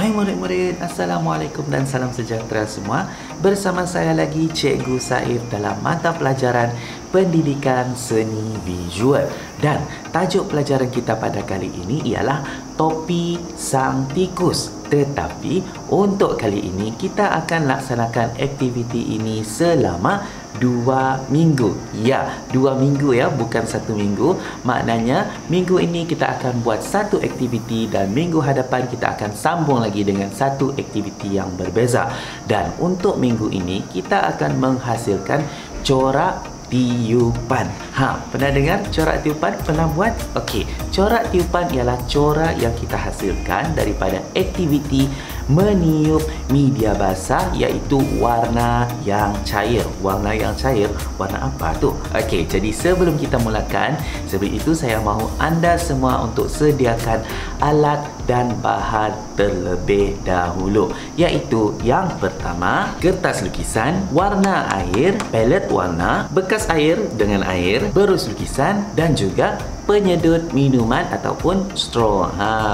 Hai murid-murid, Assalamualaikum dan salam sejahtera semua. Bersama saya lagi Cikgu Saif dalam mata pelajaran Pendidikan Seni Visual. Dan tajuk pelajaran kita pada kali ini ialah Topi Sang Tikus. Tetapi untuk kali ini kita akan laksanakan aktiviti ini selama 2 minggu. Ya, 2 minggu ya, bukan 1 minggu. Maknanya minggu ini kita akan buat satu aktiviti dan minggu hadapan kita akan sambung lagi dengan satu aktiviti yang berbeza. Dan untuk minggu ini kita akan menghasilkan corak tiupan. Pernah dengar corak tiupan? Pernah buat? Okey, corak tiupan ialah corak yang kita hasilkan daripada aktiviti meniup media basah, iaitu warna yang cair. Warna yang cair, warna apa tu? Okey, jadi sebelum kita mulakan, sebelum itu saya mahu anda semua untuk sediakan alat dan bahan terlebih dahulu, iaitu yang pertama, kertas lukisan, warna air, palet warna, bekas air dengan air, berus lukisan dan juga penyedut minuman ataupun straw.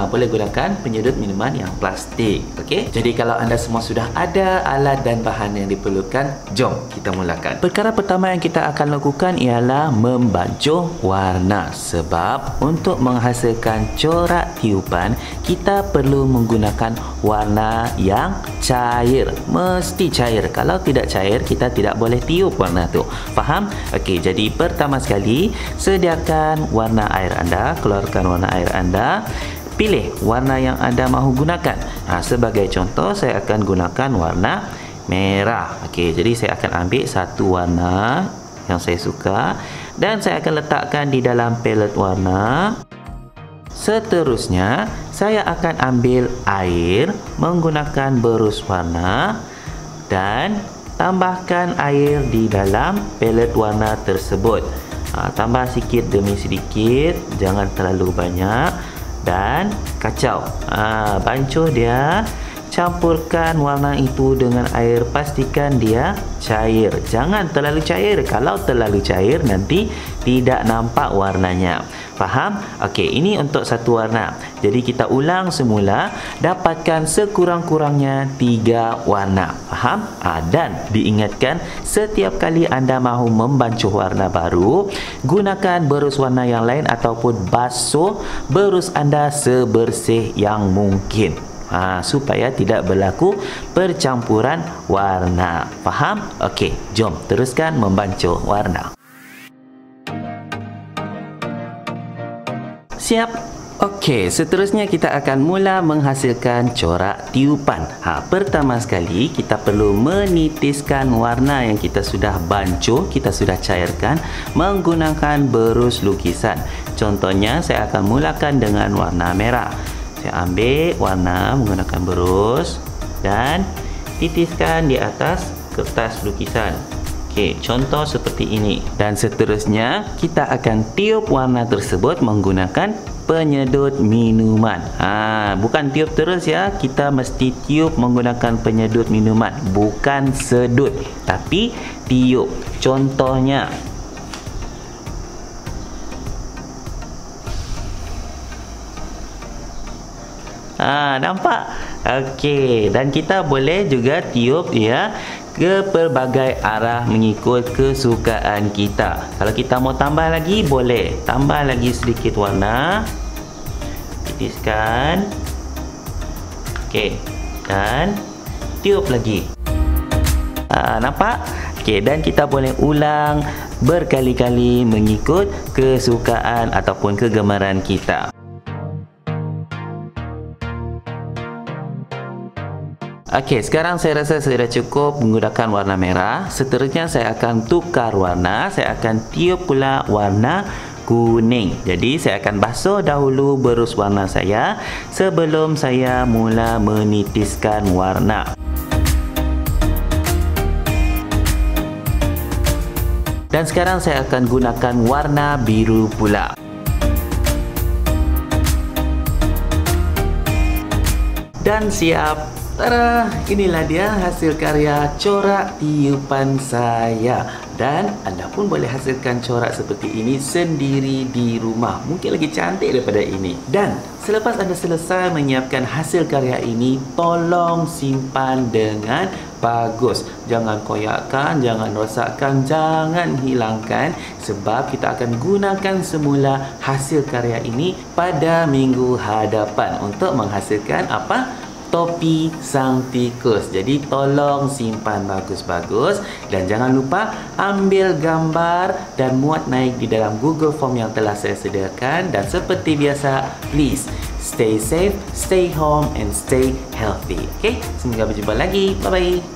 Boleh gunakan penyedut minuman yang plastik. Okey. Jadi kalau anda semua sudah ada alat dan bahan yang diperlukan, jom kita mulakan. Perkara pertama yang kita akan lakukan ialah membancuh warna. Sebab untuk menghasilkan corak tiupan, kita perlu menggunakan warna yang cair. Mesti cair. Kalau tidak cair, kita tidak boleh tiup warna tu. Faham? Okey, jadi pertama sekali, sediakan warna air anda, keluarkan warna air anda, pilih warna yang anda mahu gunakan. Sebagai contoh, saya akan gunakan warna merah. Okey, jadi saya akan ambil satu warna yang saya suka dan saya akan letakkan di dalam palet warna. Seterusnya, saya akan ambil air menggunakan berus warna dan tambahkan air di dalam palet warna tersebut. Tambah sedikit demi sedikit, jangan terlalu banyak, dan kacau. Bancuh dia, campurkan warna itu dengan air, pastikan dia cair. Jangan terlalu cair. Kalau terlalu cair, nanti tidak nampak warnanya. Faham? Okey, ini untuk satu warna. Jadi kita ulang semula, dapatkan sekurang-kurangnya 3 warna. Faham? Dan diingatkan, setiap kali anda mahu membancuh warna baru, gunakan berus warna yang lain ataupun basuh berus anda sebersih yang mungkin. Supaya tidak berlaku percampuran warna. Faham? Okey, jom teruskan membancuh warna. Siap? Okey, seterusnya kita akan mula menghasilkan corak tiupan. Pertama sekali, kita perlu menitiskan warna yang kita sudah bancuh, kita sudah cairkan menggunakan berus lukisan. Contohnya, saya akan mulakan dengan warna merah. Saya ambil warna menggunakan berus dan titiskan di atas kertas lukisan. Okey, contoh seperti ini. Dan seterusnya, kita akan tiup warna tersebut menggunakan penyedut minuman. Bukan tiup terus ya, kita mesti tiup menggunakan penyedut minuman, bukan sedut, tapi tiup. Contohnya, nampak? Okey, dan kita boleh juga tiup ya ke pelbagai arah mengikut kesukaan kita. Kalau kita mau tambah lagi, boleh tambah lagi sedikit warna, titiskan. Okey, dan tiup lagi. Nampak? Okey, dan kita boleh ulang berkali-kali mengikut kesukaan ataupun kegemaran kita. Okey, sekarang saya rasa sudah cukup menggunakan warna merah. Seterusnya saya akan tukar warna. Saya akan tiup pula warna kuning. Jadi saya akan basuh dahulu berus warna saya sebelum saya mula menitiskan warna. Dan sekarang saya akan gunakan warna biru pula. Dan siap. Tara, inilah dia hasil karya corak tiupan saya. Dan anda pun boleh hasilkan corak seperti ini sendiri di rumah. Mungkin lagi cantik daripada ini. Dan selepas anda selesai menyiapkan hasil karya ini, tolong simpan dengan bagus. Jangan koyakkan, jangan rosakkan, jangan hilangkan. Sebab kita akan gunakan semula hasil karya ini pada minggu hadapan untuk menghasilkan apa? Topi sang tikus. Jadi tolong simpan bagus-bagus dan jangan lupa ambil gambar dan muat naik di dalam Google Form yang telah saya sediakan. Dan seperti biasa, please stay safe, stay home and stay healthy. Okay? Semoga berjumpa lagi. Bye-bye.